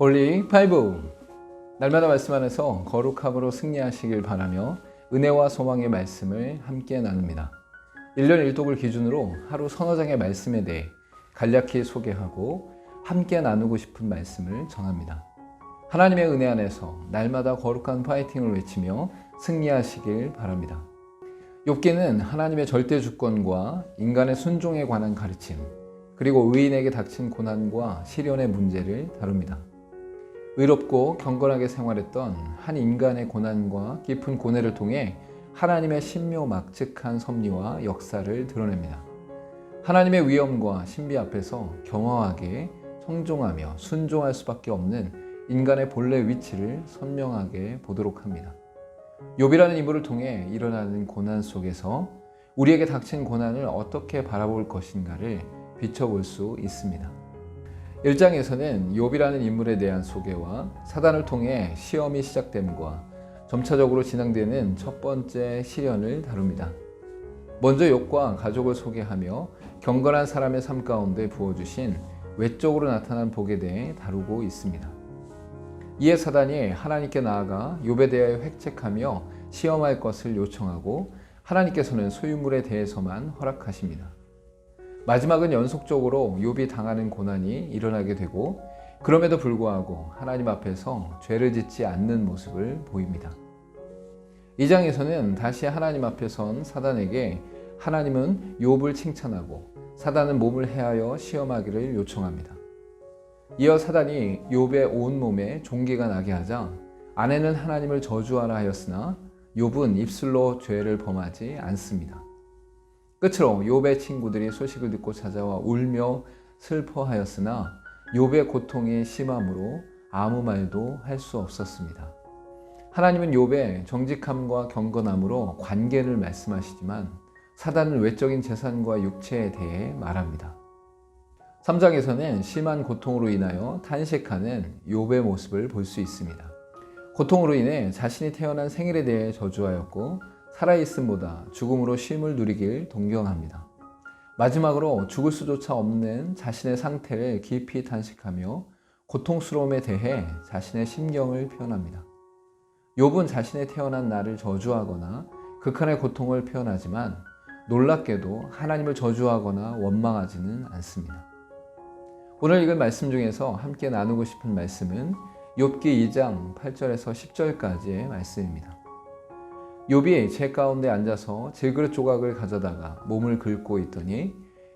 홀리 파이브! 날마다 말씀 안에서 거룩함으로 승리하시길 바라며 은혜와 소망의 말씀을 함께 나눕니다. 1년 1독을 기준으로 하루 서너 장의 말씀에 대해 간략히 소개하고 함께 나누고 싶은 말씀을 전합니다. 하나님의 은혜 안에서 날마다 거룩한 파이팅을 외치며 승리하시길 바랍니다. 욥기는 하나님의 절대 주권과 인간의 순종에 관한 가르침, 그리고 의인에게 닥친 고난과 시련의 문제를 다룹니다. 의롭고 경건하게 생활했던 한 인간의 고난과 깊은 고뇌를 통해 하나님의 신묘막측한 섭리와 역사를 드러냅니다. 하나님의 위엄과 신비 앞에서 겸허하게 청종하며 순종할 수밖에 없는 인간의 본래 위치를 선명하게 보도록 합니다. 욥이라는 인물을 통해 일어나는 고난 속에서 우리에게 닥친 고난을 어떻게 바라볼 것인가를 비춰볼 수 있습니다. 1장에서는 욥이라는 인물에 대한 소개와 사단을 통해 시험이 시작됨과 점차적으로 진행되는 첫 번째 시련을 다룹니다. 먼저 욥과 가족을 소개하며 경건한 사람의 삶 가운데 부어주신 외적으로 나타난 복에 대해 다루고 있습니다. 이에 사단이 하나님께 나아가 욥에 대하여 획책하며 시험할 것을 요청하고 하나님께서는 소유물에 대해서만 허락하십니다. 마지막은 연속적으로 욥이 당하는 고난이 일어나게 되고 그럼에도 불구하고 하나님 앞에서 죄를 짓지 않는 모습을 보입니다. 2장에서는 다시 하나님 앞에 선 사단에게 하나님은 욥을 칭찬하고 사단은 몸을 해하여 시험하기를 요청합니다. 이어 사단이 욥의 온몸에 종기가 나게 하자 아내는 하나님을 저주하라 하였으나 욥은 입술로 죄를 범하지 않습니다. 끝으로 욥의 친구들이 소식을 듣고 찾아와 울며 슬퍼하였으나 욥의 고통이 심함으로 아무 말도 할 수 없었습니다. 하나님은 욥의 정직함과 경건함으로 관계를 말씀하시지만 사단은 외적인 재산과 육체에 대해 말합니다. 3장에서는 심한 고통으로 인하여 탄식하는 욥의 모습을 볼 수 있습니다. 고통으로 인해 자신이 태어난 생일에 대해 저주하였고 살아있음보다 죽음으로 쉼을 누리길 동경합니다. 마지막으로 죽을 수조차 없는 자신의 상태를 깊이 탄식하며 고통스러움에 대해 자신의 심경을 표현합니다. 욥은 자신의 태어난 날을 저주하거나 극한의 고통을 표현하지만 놀랍게도 하나님을 저주하거나 원망하지는 않습니다. 오늘 읽은 말씀 중에서 함께 나누고 싶은 말씀은 욥기 2장 8절에서 10절까지의 말씀입니다. 욥이 재 가운데 앉아서 질그릇 조각을 가져다가 몸을 긁고 있더니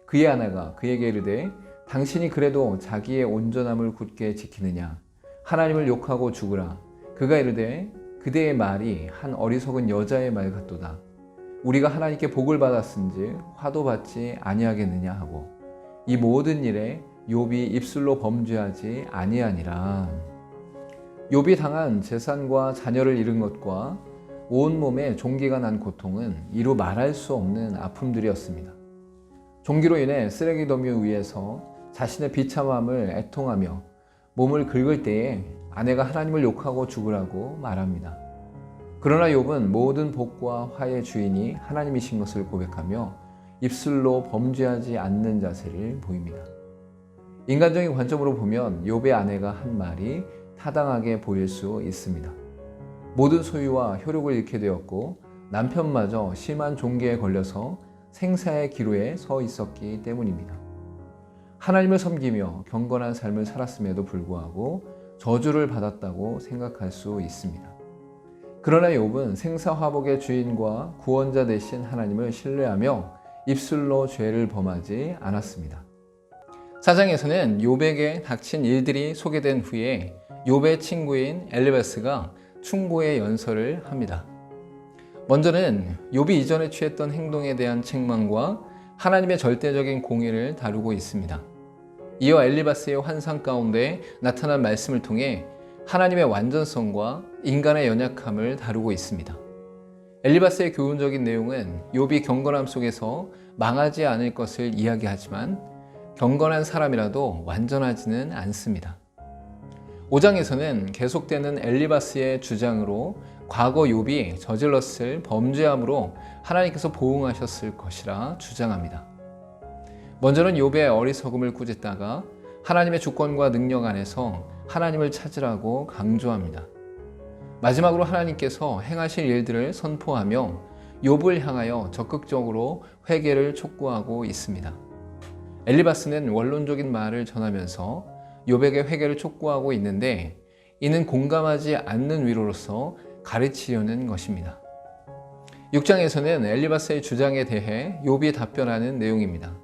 그의 아내가 그에게 이르되 당신이 그래도 자기의 온전함을 굳게 지키느냐 하나님을 욕하고 죽으라. 그가 이르되 그대의 말이 한 어리석은 여자의 말 같도다. 우리가 하나님께 복을 받았은즉 화도 받지 아니하겠느냐 하고 이 모든 일에 욥이 입술로 범죄하지 아니하니라. 욥이 당한 재산과 자녀를 잃은 것과 온몸에 종기가 난 고통은 이루 말할 수 없는 아픔들이었습니다. 종기로 인해 쓰레기 더미 위에서 자신의 비참함을 애통하며 몸을 긁을 때에 아내가 하나님을 욕하고 죽으라고 말합니다. 그러나 욥은 모든 복과 화의 주인이 하나님이신 것을 고백하며 입술로 범죄하지 않는 자세를 보입니다. 인간적인 관점으로 보면 욥의 아내가 한 말이 타당하게 보일 수 있습니다. 모든 소유와 효력을 잃게 되었고 남편마저 심한 종기에 걸려서 생사의 기로에 서 있었기 때문입니다. 하나님을 섬기며 경건한 삶을 살았음에도 불구하고 저주를 받았다고 생각할 수 있습니다. 그러나 욥은 생사화복의 주인과 구원자 되신 하나님을 신뢰하며 입술로 죄를 범하지 않았습니다. 4장에서는 욥에게 닥친 일들이 소개된 후에 욥의 친구인 엘리바스가 충고의 연설을 합니다. 먼저는 욥이 이전에 취했던 행동에 대한 책망과 하나님의 절대적인 공의를 다루고 있습니다. 이어 엘리바스의 환상 가운데 나타난 말씀을 통해 하나님의 완전성과 인간의 연약함을 다루고 있습니다. 엘리바스의 교훈적인 내용은 욥이 경건함 속에서 망하지 않을 것을 이야기하지만 경건한 사람이라도 완전하지는 않습니다. 5장에서는 계속되는 엘리바스의 주장으로 과거 욥이 저질렀을 범죄함으로 하나님께서 보응하셨을 것이라 주장합니다. 먼저는 욥의 어리석음을 꾸짖다가 하나님의 주권과 능력 안에서 하나님을 찾으라고 강조합니다. 마지막으로 하나님께서 행하실 일들을 선포하며 욥을 향하여 적극적으로 회개를 촉구하고 있습니다. 엘리바스는 원론적인 말을 전하면서 욥에게 회개를 촉구하고 있는데 이는 공감하지 않는 위로로서 가르치려는 것입니다. 6장에서는 엘리바스의 주장에 대해 욥이 답변하는 내용입니다.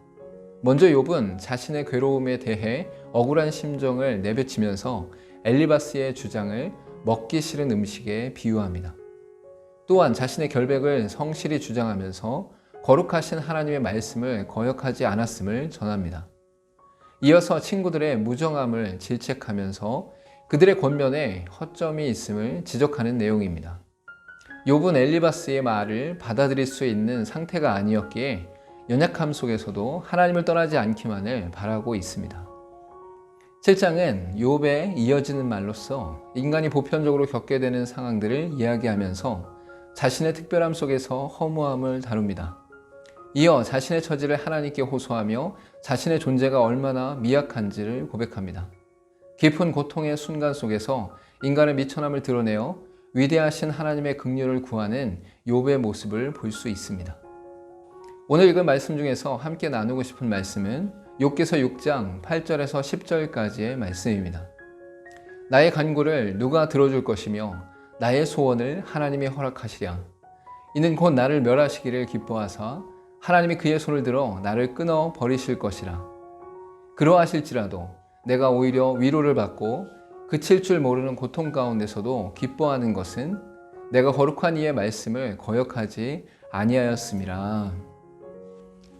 먼저 욥은 자신의 괴로움에 대해 억울한 심정을 내비치면서 엘리바스의 주장을 먹기 싫은 음식에 비유합니다. 또한 자신의 결백을 성실히 주장하면서 거룩하신 하나님의 말씀을 거역하지 않았음을 전합니다. 이어서 친구들의 무정함을 질책하면서 그들의 권면에 허점이 있음을 지적하는 내용입니다. 욥은 엘리바스의 말을 받아들일 수 있는 상태가 아니었기에 연약함 속에서도 하나님을 떠나지 않기만을 바라고 있습니다. 7장은 욥의 이어지는 말로써 인간이 보편적으로 겪게 되는 상황들을 이야기하면서 자신의 특별함 속에서 허무함을 다룹니다. 이어 자신의 처지를 하나님께 호소하며 자신의 존재가 얼마나 미약한지를 고백합니다. 깊은 고통의 순간 속에서 인간의 미천함을 드러내어 위대하신 하나님의 긍휼을 구하는 욥의 모습을 볼 수 있습니다. 오늘 읽은 말씀 중에서 함께 나누고 싶은 말씀은 욥기서 6장 8절에서 10절까지의 말씀입니다. 나의 간구를 누가 들어줄 것이며 나의 소원을 하나님이 허락하시랴. 이는 곧 나를 멸하시기를 기뻐하사 하나님이 그의 손을 들어 나를 끊어 버리실 것이라. 그러하실지라도 내가 오히려 위로를 받고 그칠 줄 모르는 고통 가운데서도 기뻐하는 것은 내가 거룩한 이의 말씀을 거역하지 아니하였음이라.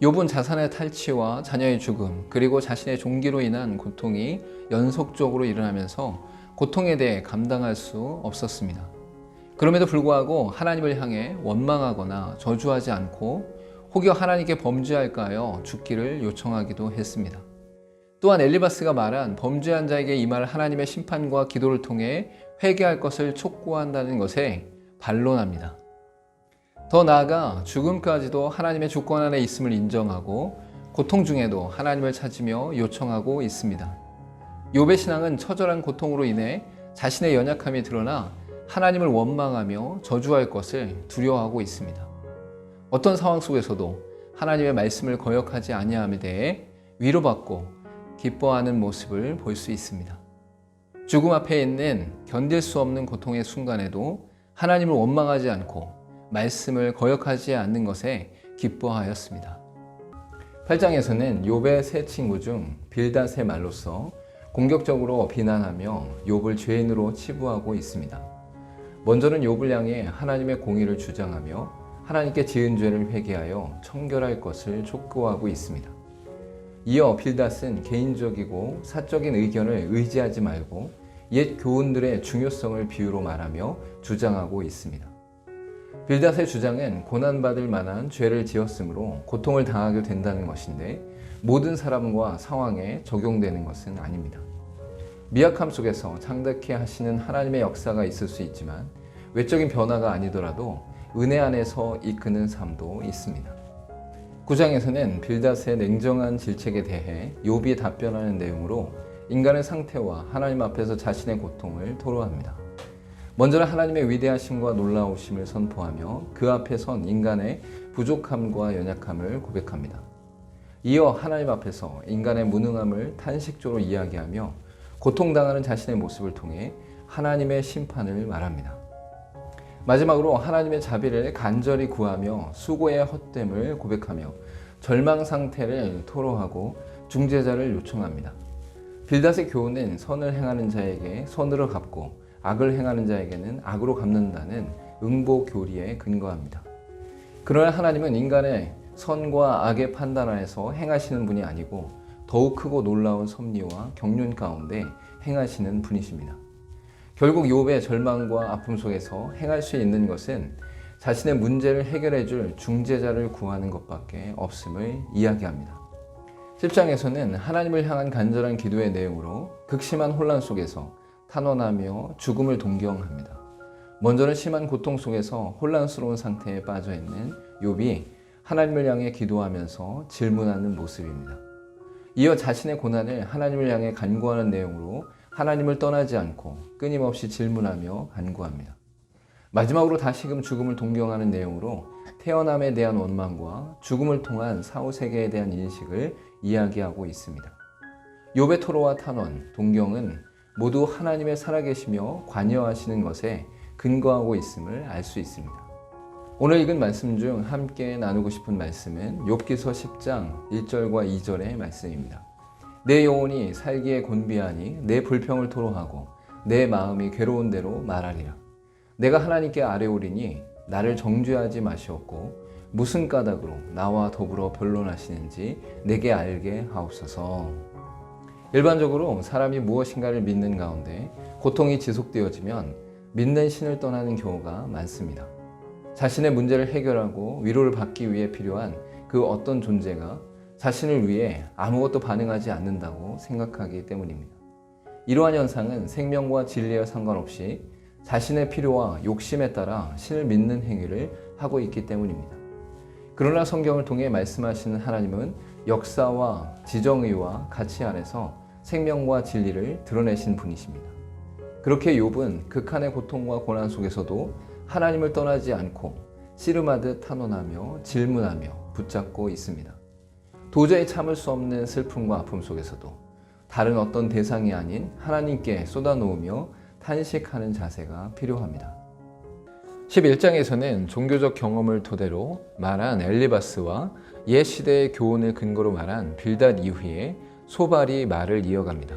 욥은 자산의 탈취와 자녀의 죽음 그리고 자신의 종기로 인한 고통이 연속적으로 일어나면서 고통에 대해 감당할 수 없었습니다. 그럼에도 불구하고 하나님을 향해 원망하거나 저주하지 않고 혹여 하나님께 범죄할까 하여 죽기를 요청하기도 했습니다. 또한 엘리바스가 말한 범죄한 자에게 임할 하나님의 심판과 기도를 통해 회개할 것을 촉구한다는 것에 반론합니다. 더 나아가 죽음까지도 하나님의 주권 안에 있음을 인정하고 고통 중에도 하나님을 찾으며 요청하고 있습니다. 욥의 신앙은 처절한 고통으로 인해 자신의 연약함이 드러나 하나님을 원망하며 저주할 것을 두려워하고 있습니다. 어떤 상황 속에서도 하나님의 말씀을 거역하지 아니함에 대해 위로받고 기뻐하는 모습을 볼 수 있습니다. 죽음 앞에 있는 견딜 수 없는 고통의 순간에도 하나님을 원망하지 않고 말씀을 거역하지 않는 것에 기뻐하였습니다. 8장에서는 욥의 세 친구 중 빌닷의 말로서 공격적으로 비난하며 욥을 죄인으로 치부하고 있습니다. 먼저는 욥을 향해 하나님의 공의를 주장하며 하나님께 지은 죄를 회개하여 청결할 것을 촉구하고 있습니다. 이어 빌닷은 개인적이고 사적인 의견을 의지하지 말고 옛 교훈들의 중요성을 비유로 말하며 주장하고 있습니다. 빌닷의 주장은 고난받을 만한 죄를 지었으므로 고통을 당하게 된다는 것인데 모든 사람과 상황에 적용되는 것은 아닙니다. 미약함 속에서 창대케 하시는 하나님의 역사가 있을 수 있지만 외적인 변화가 아니더라도 은혜 안에서 이끄는 삶도 있습니다. 9장에서는 빌닷의 냉정한 질책에 대해 욥이 답변하는 내용으로 인간의 상태와 하나님 앞에서 자신의 고통을 토로합니다. 먼저는 하나님의 위대하심과 놀라우심을 선포하며 그 앞에 선 인간의 부족함과 연약함을 고백합니다. 이어 하나님 앞에서 인간의 무능함을 탄식적으로 이야기하며 고통당하는 자신의 모습을 통해 하나님의 심판을 말합니다. 마지막으로 하나님의 자비를 간절히 구하며 수고의 헛됨을 고백하며 절망 상태를 토로하고 중재자를 요청합니다. 빌닷의 교훈은 선을 행하는 자에게 선으로 갚고 악을 행하는 자에게는 악으로 갚는다는 응보 교리에 근거합니다. 그러나 하나님은 인간의 선과 악의 판단 안에서 행하시는 분이 아니고 더욱 크고 놀라운 섭리와 경륜 가운데 행하시는 분이십니다. 결국 욥의 절망과 아픔 속에서 행할 수 있는 것은 자신의 문제를 해결해 줄 중재자를 구하는 것밖에 없음을 이야기합니다. 10장에서는 하나님을 향한 간절한 기도의 내용으로 극심한 혼란 속에서 탄원하며 죽음을 동경합니다. 먼저는 심한 고통 속에서 혼란스러운 상태에 빠져 있는 욥이 하나님을 향해 기도하면서 질문하는 모습입니다. 이어 자신의 고난을 하나님을 향해 간구하는 내용으로 하나님을 떠나지 않고 끊임없이 질문하며 간구합니다. 마지막으로 다시금 죽음을 동경하는 내용으로 태어남에 대한 원망과 죽음을 통한 사후세계에 대한 인식을 이야기하고 있습니다. 욥의 토로와 탄원, 동경은 모두 하나님의 살아계시며 관여하시는 것에 근거하고 있음을 알 수 있습니다. 오늘 읽은 말씀 중 함께 나누고 싶은 말씀은 욥기서 10장 1절과 2절의 말씀입니다. 내 영혼이 살기에 곤비하니 내 불평을 토로하고 내 마음이 괴로운 대로 말하리라. 내가 하나님께 아뢰오리니 나를 정죄하지 마시옵고 무슨 까닭으로 나와 더불어 변론하시는지 내게 알게 하옵소서. 일반적으로 사람이 무엇인가를 믿는 가운데 고통이 지속되어지면 믿는 신을 떠나는 경우가 많습니다. 자신의 문제를 해결하고 위로를 받기 위해 필요한 그 어떤 존재가 자신을 위해 아무것도 반응하지 않는다고 생각하기 때문입니다. 이러한 현상은 생명과 진리와 상관없이 자신의 필요와 욕심에 따라 신을 믿는 행위를 하고 있기 때문입니다. 그러나 성경을 통해 말씀하시는 하나님은 역사와 지정의와 가치 안에서 생명과 진리를 드러내신 분이십니다. 그렇게 욥은 극한의 고통과 고난 속에서도 하나님을 떠나지 않고 씨름하듯 탄원하며 질문하며 붙잡고 있습니다. 도저히 참을 수 없는 슬픔과 아픔 속에서도 다른 어떤 대상이 아닌 하나님께 쏟아놓으며 탄식하는 자세가 필요합니다. 11장에서는 종교적 경험을 토대로 말한 엘리바스와 옛 시대의 교훈을 근거로 말한 빌닷 이후에 소발이 말을 이어갑니다.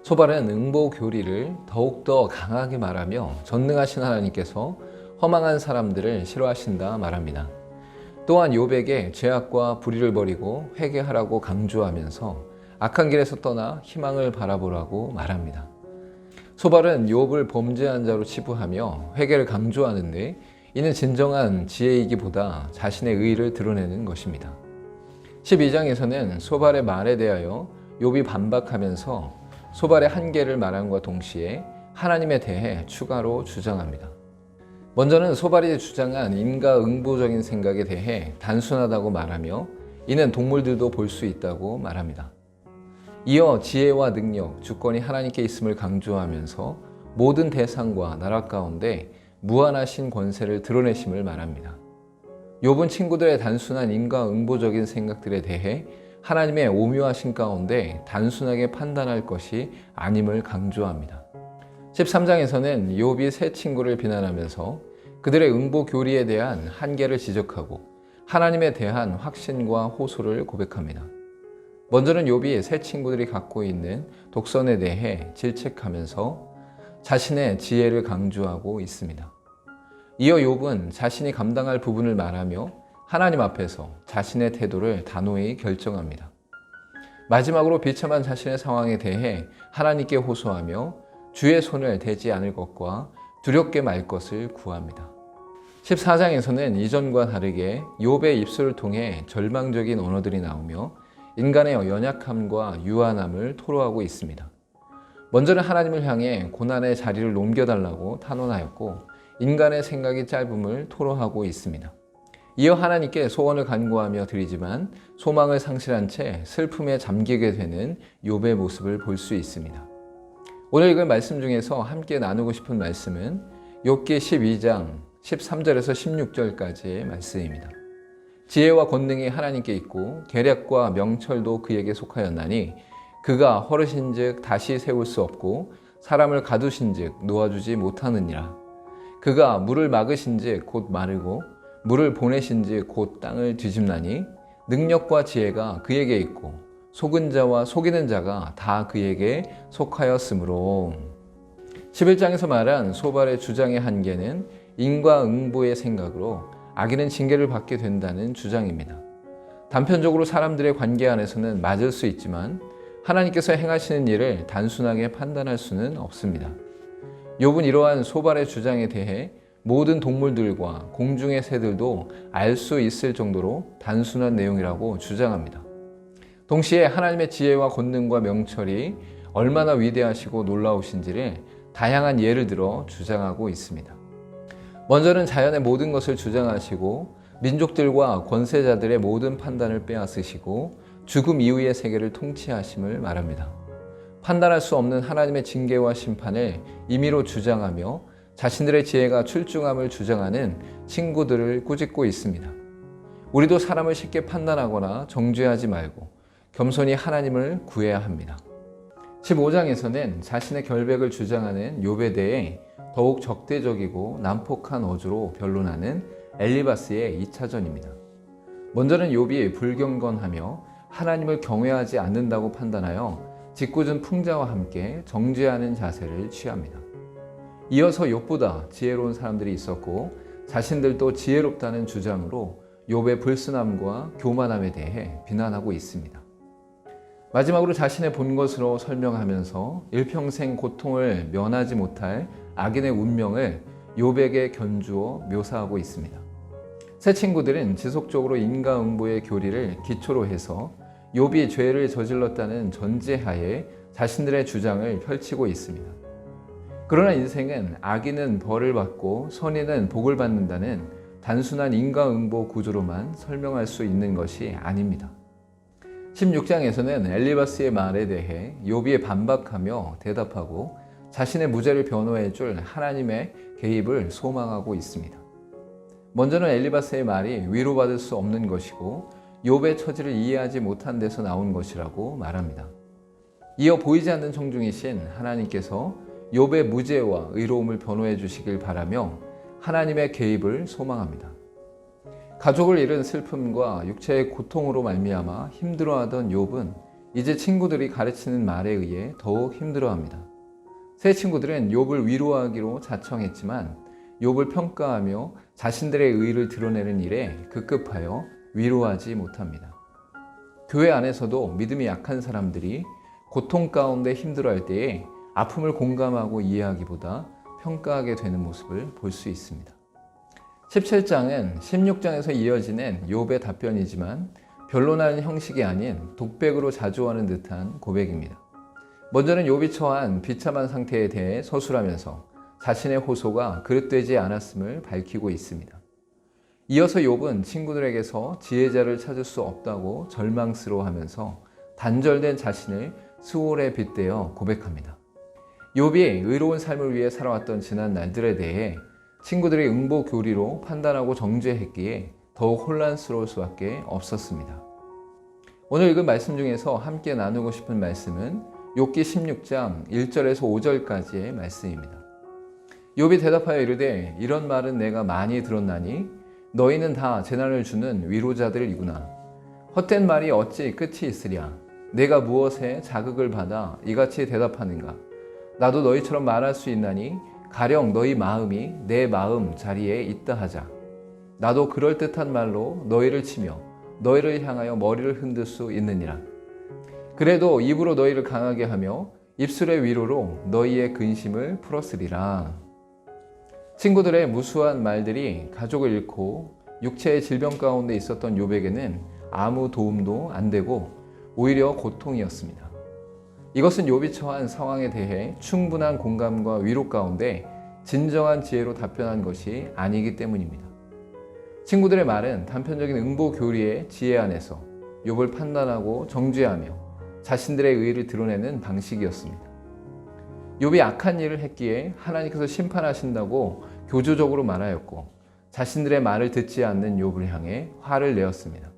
소발은 응보 교리를 더욱더 강하게 말하며 전능하신 하나님께서 허망한 사람들을 싫어하신다 말합니다. 또한 욥에게 죄악과 불의를 버리고 회개하라고 강조하면서 악한 길에서 떠나 희망을 바라보라고 말합니다. 소발은 욥을 범죄한 자로 치부하며 회개를 강조하는데 이는 진정한 지혜이기보다 자신의 의의를 드러내는 것입니다. 12장에서는 소발의 말에 대하여 욥이 반박하면서 소발의 한계를 말함과 동시에 하나님에 대해 추가로 주장합니다. 먼저는 소발이 주장한 인과응보적인 생각에 대해 단순하다고 말하며 이는 동물들도 볼 수 있다고 말합니다. 이어 지혜와 능력, 주권이 하나님께 있음을 강조하면서 모든 대상과 나라 가운데 무한하신 권세를 드러내심을 말합니다. 욥은 친구들의 단순한 인과응보적인 생각들에 대해 하나님의 오묘하신 가운데 단순하게 판단할 것이 아님을 강조합니다. 13장에서는 욥이 세 친구를 비난하면서 그들의 응보 교리에 대한 한계를 지적하고 하나님에 대한 확신과 호소를 고백합니다. 먼저는 욥이 세 친구들이 갖고 있는 독선에 대해 질책하면서 자신의 지혜를 강조하고 있습니다. 이어 욥은 자신이 감당할 부분을 말하며 하나님 앞에서 자신의 태도를 단호히 결정합니다. 마지막으로 비참한 자신의 상황에 대해 하나님께 호소하며 주의 손을 대지 않을 것과 두렵게 말 것을 구합니다. 14장에서는 이전과 다르게 욥의 입술을 통해 절망적인 언어들이 나오며 인간의 연약함과 유한함을 토로하고 있습니다. 먼저는 하나님을 향해 고난의 자리를 넘겨달라고 탄원하였고 인간의 생각이 짧음을 토로하고 있습니다. 이어 하나님께 소원을 간구하며 드리지만 소망을 상실한 채 슬픔에 잠기게 되는 욥의 모습을 볼 수 있습니다. 오늘 읽은 말씀 중에서 함께 나누고 싶은 말씀은 욥기 12장 13절에서 16절까지의 말씀입니다. 지혜와 권능이 하나님께 있고 계략과 명철도 그에게 속하였나니 그가 허르신즉 다시 세울 수 없고 사람을 가두신즉 놓아주지 못하느니라. 그가 물을 막으신즉 곧 마르고 물을 보내신즉 곧 땅을 뒤집나니 능력과 지혜가 그에게 있고 속은 자와 속이는 자가 다 그에게 속하였으므로. 11장에서 말한 소발의 주장의 한계는 인과응보의 생각으로 악인은 징계를 받게 된다는 주장입니다. 단편적으로 사람들의 관계 안에서는 맞을 수 있지만 하나님께서 행하시는 일을 단순하게 판단할 수는 없습니다. 욥은 이러한 소발의 주장에 대해 모든 동물들과 공중의 새들도 알 수 있을 정도로 단순한 내용이라고 주장합니다. 동시에 하나님의 지혜와 권능과 명철이 얼마나 위대하시고 놀라우신지를 다양한 예를 들어 주장하고 있습니다. 먼저는 자연의 모든 것을 주장하시고 민족들과 권세자들의 모든 판단을 빼앗으시고 죽음 이후의 세계를 통치하심을 말합니다. 판단할 수 없는 하나님의 징계와 심판을 임의로 주장하며 자신들의 지혜가 출중함을 주장하는 친구들을 꾸짖고 있습니다. 우리도 사람을 쉽게 판단하거나 정죄하지 말고 겸손히 하나님을 구해야 합니다. 15장에서는 자신의 결백을 주장하는 욥에 대해 더욱 적대적이고 난폭한 어조로 변론하는 엘리바스의 2차전입니다. 먼저는 욥이 불경건하며 하나님을 경외하지 않는다고 판단하여 짓궂은 풍자와 함께 정죄하는 자세를 취합니다. 이어서 욥보다 지혜로운 사람들이 있었고 자신들도 지혜롭다는 주장으로 욥의 불순함과 교만함에 대해 비난하고 있습니다. 마지막으로 자신의 본 것으로 설명하면서 일평생 고통을 면하지 못할 악인의 운명을 욥에게 견주어 묘사하고 있습니다. 세 친구들은 지속적으로 인과응보의 교리를 기초로 해서 욥이 죄를 저질렀다는 전제하에 자신들의 주장을 펼치고 있습니다. 그러나 인생은 악인은 벌을 받고 선인은 복을 받는다는 단순한 인과응보 구조로만 설명할 수 있는 것이 아닙니다. 16장에서는 엘리바스의 말에 대해 욥이 반박하며 대답하고 자신의 무죄를 변호해 줄 하나님의 개입을 소망하고 있습니다. 먼저는 엘리바스의 말이 위로받을 수 없는 것이고 욥의 처지를 이해하지 못한 데서 나온 것이라고 말합니다. 이어 보이지 않는 청중이신 하나님께서 욥의 무죄와 의로움을 변호해 주시길 바라며 하나님의 개입을 소망합니다. 가족을 잃은 슬픔과 육체의 고통으로 말미암아 힘들어하던 욥은 이제 친구들이 가르치는 말에 의해 더욱 힘들어합니다. 세 친구들은 욥을 위로하기로 자청했지만 욥을 평가하며 자신들의 의의를 드러내는 일에 급급하여 위로하지 못합니다. 교회 안에서도 믿음이 약한 사람들이 고통 가운데 힘들어할 때에 아픔을 공감하고 이해하기보다 평가하게 되는 모습을 볼 수 있습니다. 17장은 16장에서 이어지는 욥의 답변이지만 변론하는 형식이 아닌 독백으로 자조하는 듯한 고백입니다. 먼저는 욥이 처한 비참한 상태에 대해 서술하면서 자신의 호소가 그릇되지 않았음을 밝히고 있습니다. 이어서 욥은 친구들에게서 지혜자를 찾을 수 없다고 절망스러워하면서 단절된 자신을 수월에 빗대어 고백합니다. 욥이 의로운 삶을 위해 살아왔던 지난 날들에 대해 친구들이 응보 교리로 판단하고 정죄했기에 더욱 혼란스러울 수밖에 없었습니다. 오늘 읽은 말씀 중에서 함께 나누고 싶은 말씀은 욥기 16장 1절에서 5절까지의 말씀입니다. 욥이 대답하여 이르되 이런 말은 내가 많이 들었나니 너희는 다 재난을 주는 위로자들이구나. 헛된 말이 어찌 끝이 있으랴. 내가 무엇에 자극을 받아 이같이 대답하는가. 나도 너희처럼 말할 수 있나니 가령 너희 마음이 내 마음 자리에 있다 하자. 나도 그럴듯한 말로 너희를 치며 너희를 향하여 머리를 흔들 수 있느니라. 그래도 입으로 너희를 강하게 하며 입술의 위로로 너희의 근심을 풀었으리라. 친구들의 무수한 말들이 가족을 잃고 육체의 질병 가운데 있었던 욥에게는 아무 도움도 안 되고 오히려 고통이었습니다. 이것은 욥이 처한 상황에 대해 충분한 공감과 위로 가운데 진정한 지혜로 답변한 것이 아니기 때문입니다. 친구들의 말은 단편적인 응보 교리의 지혜 안에서 욥을 판단하고 정죄하며 자신들의 의의를 드러내는 방식이었습니다. 욥이 악한 일을 했기에 하나님께서 심판하신다고 교조적으로 말하였고 자신들의 말을 듣지 않는 욥을 향해 화를 내었습니다.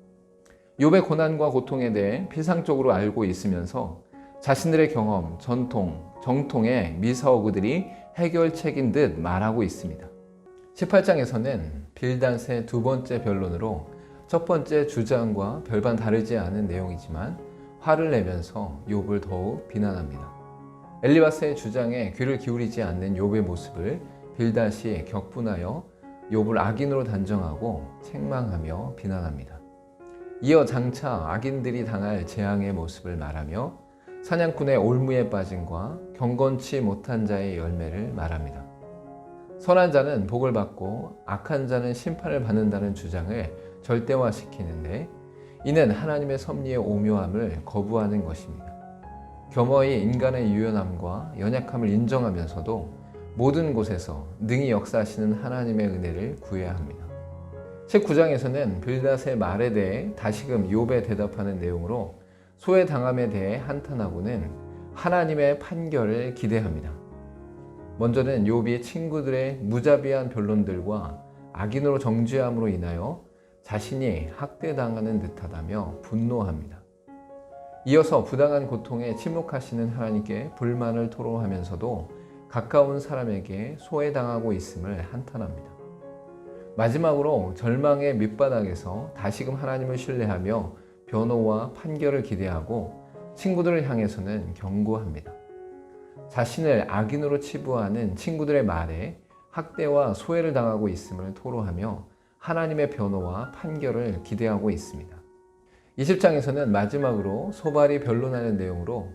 욥의 고난과 고통에 대해 피상적으로 알고 있으면서 자신들의 경험, 전통, 정통의 미사오그들이 해결책인 듯 말하고 있습니다. 18장에서는 빌닷의 두 번째 변론으로 첫 번째 주장과 별반 다르지 않은 내용이지만 화를 내면서 욥을 더욱 비난합니다. 엘리바스의 주장에 귀를 기울이지 않는 욥의 모습을 빌닷이 격분하여 욥을 악인으로 단정하고 책망하며 비난합니다. 이어 장차 악인들이 당할 재앙의 모습을 말하며 사냥꾼의 올무에 빠짐과 경건치 못한 자의 열매를 말합니다. 선한 자는 복을 받고 악한 자는 심판을 받는다는 주장을 절대화시키는데 이는 하나님의 섭리의 오묘함을 거부하는 것입니다. 겸허히 인간의 유연함과 연약함을 인정하면서도 모든 곳에서 능히 역사하시는 하나님의 은혜를 구해야 합니다. 19장에서는 빌닷의 말에 대해 다시금 욥에 대답하는 내용으로 소외당함에 대해 한탄하고는 하나님의 판결을 기대합니다. 먼저는 욥이 친구들의 무자비한 변론들과 악인으로 정죄함으로 인하여 자신이 학대당하는 듯하다며 분노합니다. 이어서 부당한 고통에 침묵하시는 하나님께 불만을 토로하면서도 가까운 사람에게 소외당하고 있음을 한탄합니다. 마지막으로 절망의 밑바닥에서 다시금 하나님을 신뢰하며 변호와 판결을 기대하고 친구들을 향해서는 경고합니다. 자신을 악인으로 치부하는 친구들의 말에 학대와 소외를 당하고 있음을 토로하며 하나님의 변호와 판결을 기대하고 있습니다. 20장에서는 마지막으로 소발이 변론하는 내용으로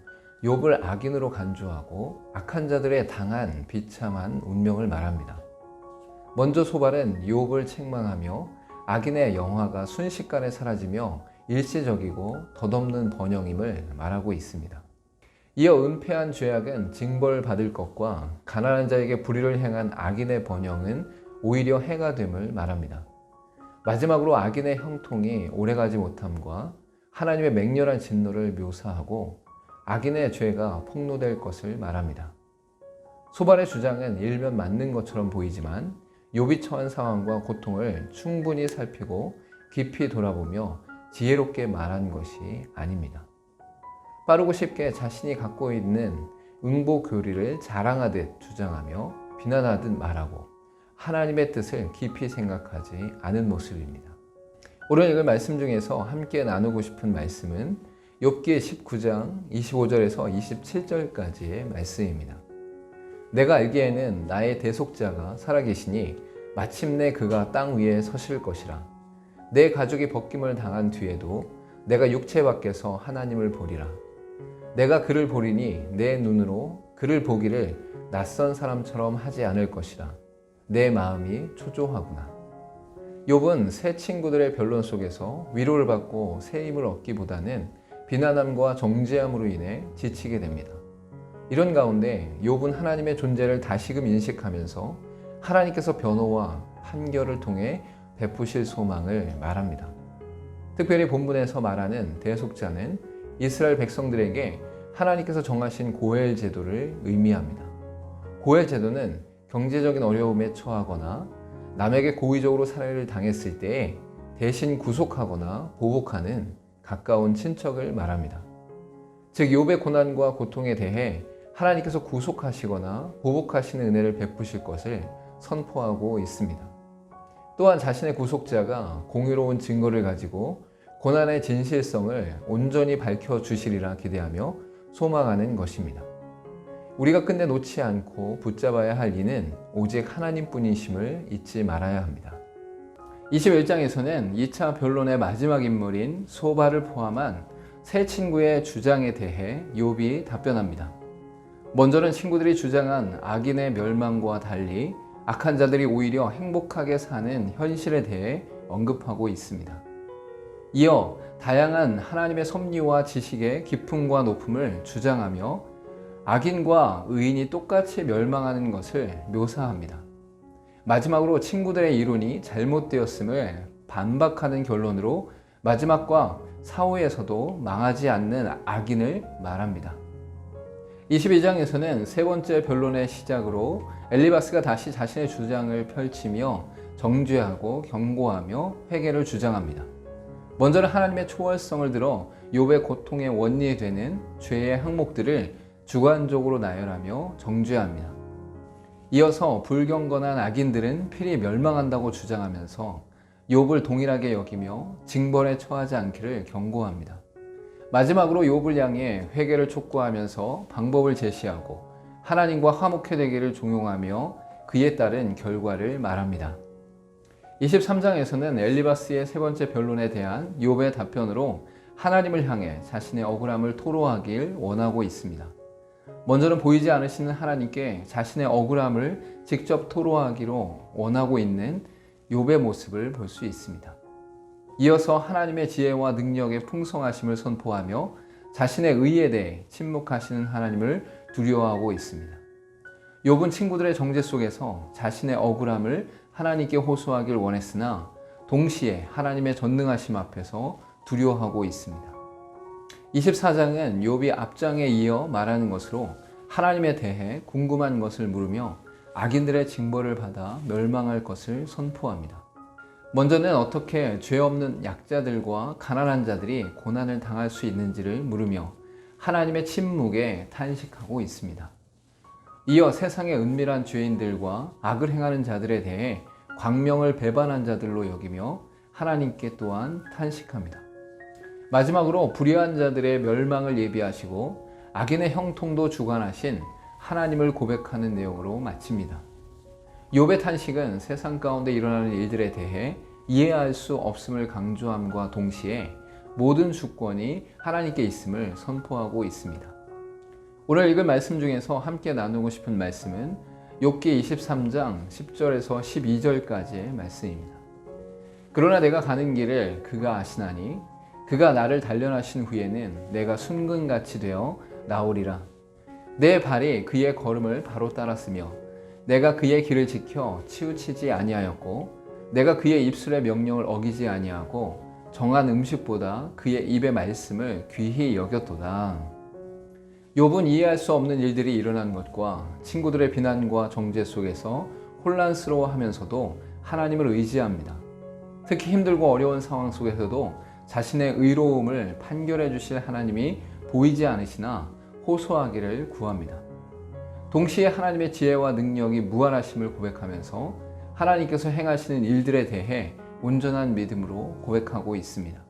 욥을 악인으로 간주하고 악한 자들의 당한 비참한 운명을 말합니다. 먼저 소발은 욥을 책망하며 악인의 영화가 순식간에 사라지며 일시적이고 덧없는 번영임을 말하고 있습니다. 이어 은폐한 죄악은 징벌받을 것과 가난한 자에게 불의를 행한 악인의 번영은 오히려 해가 됨을 말합니다. 마지막으로 악인의 형통이 오래가지 못함과 하나님의 맹렬한 진노를 묘사하고 악인의 죄가 폭로될 것을 말합니다. 소발의 주장은 일면 맞는 것처럼 보이지만 욥이 처한 상황과 고통을 충분히 살피고 깊이 돌아보며 지혜롭게 말한 것이 아닙니다. 빠르고 쉽게 자신이 갖고 있는 응보 교리를 자랑하듯 주장하며 비난하듯 말하고 하나님의 뜻을 깊이 생각하지 않은 모습입니다. 오늘 읽을 말씀 중에서 함께 나누고 싶은 말씀은 욥기 19장 25절에서 27절까지의 말씀입니다. 내가 알기에는 나의 대속자가 살아계시니 마침내 그가 땅 위에 서실 것이라. 내 가족이 벗김을 당한 뒤에도 내가 육체 밖에서 하나님을 보리라. 내가 그를 보리니 내 눈으로 그를 보기를 낯선 사람처럼 하지 않을 것이라. 내 마음이 초조하구나. 욥은 새 친구들의 변론 속에서 위로를 받고 새 힘을 얻기보다는 비난함과 정죄함으로 인해 지치게 됩니다. 이런 가운데 욥은 하나님의 존재를 다시금 인식하면서 하나님께서 변호와 판결을 통해 베푸실 소망을 말합니다. 특별히 본문에서 말하는 대속자는 이스라엘 백성들에게 하나님께서 정하신 고엘 제도를 의미합니다. 고엘 제도는 경제적인 어려움에 처하거나 남에게 고의적으로 살해를 당했을 때에 대신 구속하거나 보복하는 가까운 친척을 말합니다. 즉 욥의 고난과 고통에 대해 하나님께서 구속하시거나 보복하시는 은혜를 베푸실 것을 선포하고 있습니다. 또한 자신의 구속자가 공의로운 증거를 가지고 고난의 진실성을 온전히 밝혀주시리라 기대하며 소망하는 것입니다. 우리가 끝내 놓지 않고 붙잡아야 할 이는 오직 하나님뿐이심을 잊지 말아야 합니다. 21장에서는 2차 변론의 마지막 인물인 소발을 포함한 세 친구의 주장에 대해 욥이 답변합니다. 먼저는 친구들이 주장한 악인의 멸망과 달리 악한 자들이 오히려 행복하게 사는 현실에 대해 언급하고 있습니다. 이어 다양한 하나님의 섭리와 지식의 깊음과 높음을 주장하며 악인과 의인이 똑같이 멸망하는 것을 묘사합니다. 마지막으로 친구들의 이론이 잘못되었음을 반박하는 결론으로 마지막과 사후에서도 망하지 않는 악인을 말합니다. 22장에서는 세 번째 변론의 시작으로 엘리바스가 다시 자신의 주장을 펼치며 정죄하고 경고하며 회개를 주장합니다. 먼저는 하나님의 초월성을 들어 욥의 고통의 원인이 되는 죄의 항목들을 주관적으로 나열하며 정죄합니다. 이어서 불경건한 악인들은 필히 멸망한다고 주장하면서 욥을 동일하게 여기며 징벌에 처하지 않기를 경고합니다. 마지막으로 욥을 향해 회개를 촉구하면서 방법을 제시하고 하나님과 화목해 되기를 종용하며 그에 따른 결과를 말합니다. 23장에서는 엘리바스의 세 번째 변론에 대한 욥의 답변으로 하나님을 향해 자신의 억울함을 토로하길 원하고 있습니다. 먼저는 보이지 않으시는 하나님께 자신의 억울함을 직접 토로하기로 원하고 있는 욥의 모습을 볼 수 있습니다. 이어서 하나님의 지혜와 능력의 풍성하심을 선포하며 자신의 의에 대해 침묵하시는 하나님을 두려워하고 있습니다. 욥은 친구들의 정죄 속에서 자신의 억울함을 하나님께 호소하길 원했으나 동시에 하나님의 전능하심 앞에서 두려워하고 있습니다. 24장은 욥이 앞장에 이어 말하는 것으로 하나님에 대해 궁금한 것을 물으며 악인들의 징벌을 받아 멸망할 것을 선포합니다. 먼저는 어떻게 죄 없는 약자들과 가난한 자들이 고난을 당할 수 있는지를 물으며 하나님의 침묵에 탄식하고 있습니다. 이어 세상의 은밀한 죄인들과 악을 행하는 자들에 대해 광명을 배반한 자들로 여기며 하나님께 또한 탄식합니다. 마지막으로 불의한 자들의 멸망을 예비하시고 악인의 형통도 주관하신 하나님을 고백하는 내용으로 마칩니다. 욥의 탄식은 세상 가운데 일어나는 일들에 대해 이해할 수 없음을 강조함과 동시에 모든 주권이 하나님께 있음을 선포하고 있습니다. 오늘 읽은 말씀 중에서 함께 나누고 싶은 말씀은 욥기 23장 10절에서 12절까지의 말씀입니다. 그러나 내가 가는 길을 그가 아시나니 그가 나를 단련하신 후에는 내가 순금같이 되어 나오리라. 내 발이 그의 걸음을 바로 따랐으며 내가 그의 길을 지켜 치우치지 아니하였고 내가 그의 입술의 명령을 어기지 아니하고 정한 음식보다 그의 입의 말씀을 귀히 여겼도다. 욥은 이해할 수 없는 일들이 일어난 것과 친구들의 비난과 정죄 속에서 혼란스러워하면서도 하나님을 의지합니다. 특히 힘들고 어려운 상황 속에서도 자신의 의로움을 판결해 주실 하나님이 보이지 않으시나 호소하기를 구합니다. 동시에 하나님의 지혜와 능력이 무한하심을 고백하면서 하나님께서 행하시는 일들에 대해 온전한 믿음으로 고백하고 있습니다.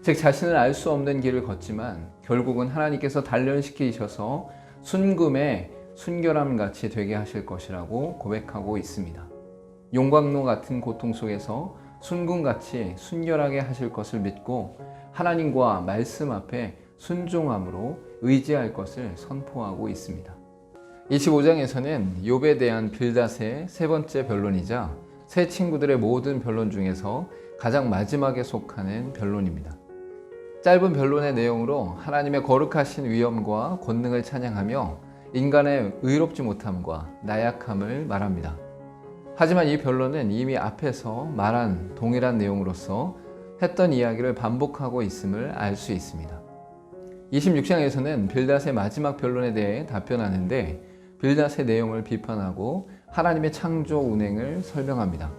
즉 자신은 알 수 없는 길을 걷지만 결국은 하나님께서 단련시키셔서 순금의 순결함같이 되게 하실 것이라고 고백하고 있습니다. 용광로 같은 고통 속에서 순금같이 순결하게 하실 것을 믿고 하나님과 말씀 앞에 순종함으로 의지할 것을 선포하고 있습니다. 25장에서는 욥에 대한 빌닷의 세 번째 변론이자 세 친구들의 모든 변론 중에서 가장 마지막에 속하는 변론입니다. 짧은 변론의 내용으로 하나님의 거룩하신 위엄과 권능을 찬양하며 인간의 의롭지 못함과 나약함을 말합니다. 하지만 이 변론은 이미 앞에서 말한 동일한 내용으로서 했던 이야기를 반복하고 있음을 알 수 있습니다. 26장에서는 빌닷의 마지막 변론에 대해 답변하는데 빌닷의 내용을 비판하고 하나님의 창조 운행을 설명합니다.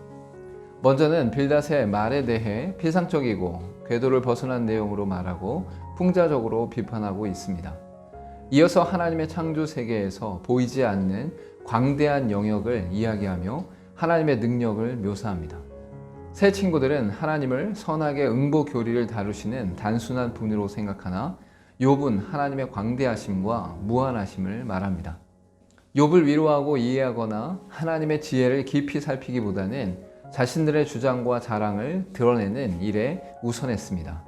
먼저는 빌닷의 말에 대해 피상적이고 궤도를 벗어난 내용으로 말하고 풍자적으로 비판하고 있습니다. 이어서 하나님의 창조 세계에서 보이지 않는 광대한 영역을 이야기하며 하나님의 능력을 묘사합니다. 세 친구들은 하나님을 선하게 응보교리를 다루시는 단순한 분으로 생각하나 욥은 하나님의 광대하심과 무한하심을 말합니다. 욥을 위로하고 이해하거나 하나님의 지혜를 깊이 살피기보다는 자신들의 주장과 자랑을 드러내는 일에 우선했습니다.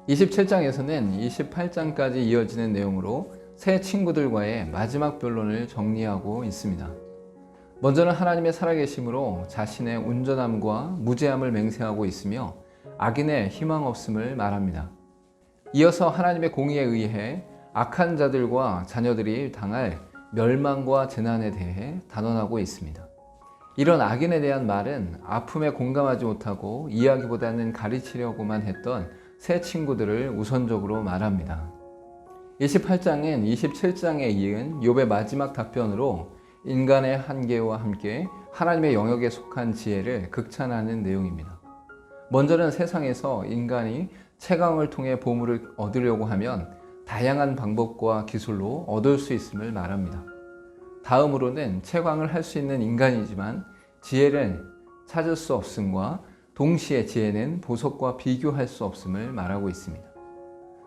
27장에서는 28장까지 이어지는 내용으로 세 친구들과의 마지막 변론을 정리하고 있습니다. 먼저는 하나님의 살아계심으로 자신의 온전함과 무죄함을 맹세하고 있으며 악인의 희망 없음을 말합니다. 이어서 하나님의 공의에 의해 악한 자들과 자녀들이 당할 멸망과 재난에 대해 단언하고 있습니다. 이런 악인에 대한 말은 아픔에 공감하지 못하고 이야기보다는 가르치려고만 했던 세 친구들을 우선적으로 말합니다. 28장은 27장에 이은 욥의 마지막 답변으로 인간의 한계와 함께 하나님의 영역에 속한 지혜를 극찬하는 내용입니다. 먼저는 세상에서 인간이 채광을 통해 보물을 얻으려고 하면 다양한 방법과 기술로 얻을 수 있음을 말합니다. 다음으로는 채광을 할 수 있는 인간이지만 지혜를 찾을 수 없음과 동시에 지혜는 보석과 비교할 수 없음을 말하고 있습니다.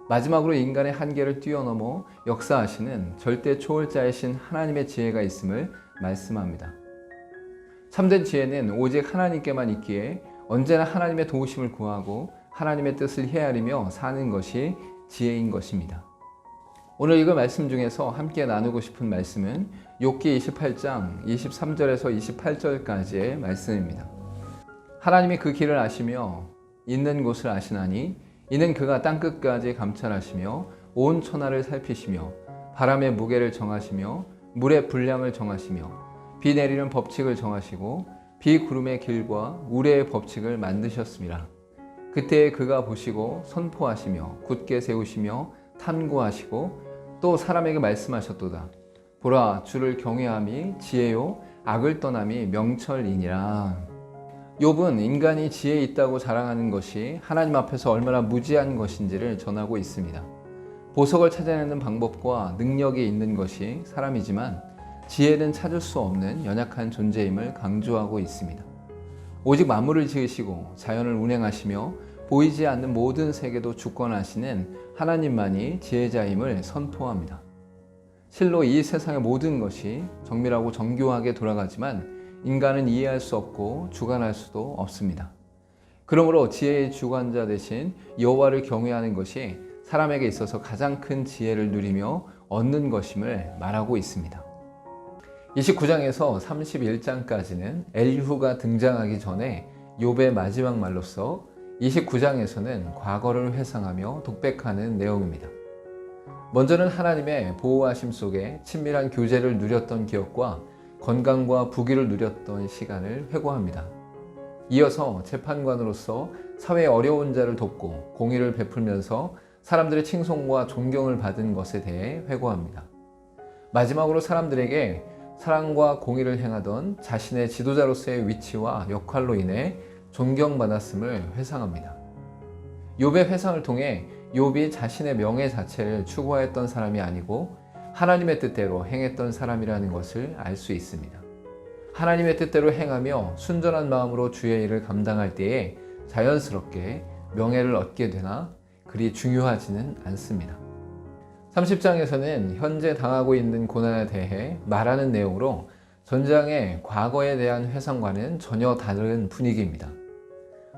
마지막으로 인간의 한계를 뛰어넘어 역사하시는 절대 초월자이신 하나님의 지혜가 있음을 말씀합니다. 참된 지혜는 오직 하나님께만 있기에 언제나 하나님의 도우심을 구하고 하나님의 뜻을 헤아리며 사는 것이 지혜인 것입니다. 오늘 읽은 말씀 중에서 함께 나누고 싶은 말씀은 욥기 28장 23절에서 28절까지의 말씀입니다. 하나님이 그 길을 아시며 있는 곳을 아시나니 이는 그가 땅끝까지 감찰하시며 온 천하를 살피시며 바람의 무게를 정하시며 물의 분량을 정하시며 비 내리는 법칙을 정하시고 비구름의 길과 우레의 법칙을 만드셨습니다. 그때에 그가 보시고 선포하시며 굳게 세우시며 탐구하시고 또 사람에게 말씀하셨도다. 보라, 주를 경외함이 지혜요 악을 떠남이 명철이니라. 욥은 인간이 지혜 있다고 자랑하는 것이 하나님 앞에서 얼마나 무지한 것인지를 전하고 있습니다. 보석을 찾아내는 방법과 능력이 있는 것이 사람이지만 지혜는 찾을 수 없는 연약한 존재임을 강조하고 있습니다. 오직 만물을 지으시고 자연을 운행하시며 보이지 않는 모든 세계도 주권하시는 하나님만이 지혜자임을 선포합니다. 실로 이 세상의 모든 것이 정밀하고 정교하게 돌아가지만 인간은 이해할 수 없고 주관할 수도 없습니다. 그러므로 지혜의 주관자 대신 여호와를 경외하는 것이 사람에게 있어서 가장 큰 지혜를 누리며 얻는 것임을 말하고 있습니다. 29장에서 31장까지는 엘리후가 등장하기 전에 욥의 마지막 말로서 29장에서는 과거를 회상하며 독백하는 내용입니다. 먼저는 하나님의 보호하심 속에 친밀한 교제를 누렸던 기억과 건강과 부귀를 누렸던 시간을 회고합니다. 이어서 재판관으로서 사회의 어려운 자를 돕고 공의를 베풀면서 사람들의 칭송과 존경을 받은 것에 대해 회고합니다. 마지막으로 사람들에게 사랑과 공의를 행하던 자신의 지도자로서의 위치와 역할로 인해 존경받았음을 회상합니다. 욥의 회상을 통해 욥이 자신의 명예 자체를 추구하였던 사람이 아니고 하나님의 뜻대로 행했던 사람이라는 것을 알 수 있습니다. 하나님의 뜻대로 행하며 순전한 마음으로 주의 일을 감당할 때에 자연스럽게 명예를 얻게 되나 그리 중요하지는 않습니다. 30장에서는 현재 당하고 있는 고난에 대해 말하는 내용으로 전장의 과거에 대한 회상과는 전혀 다른 분위기입니다.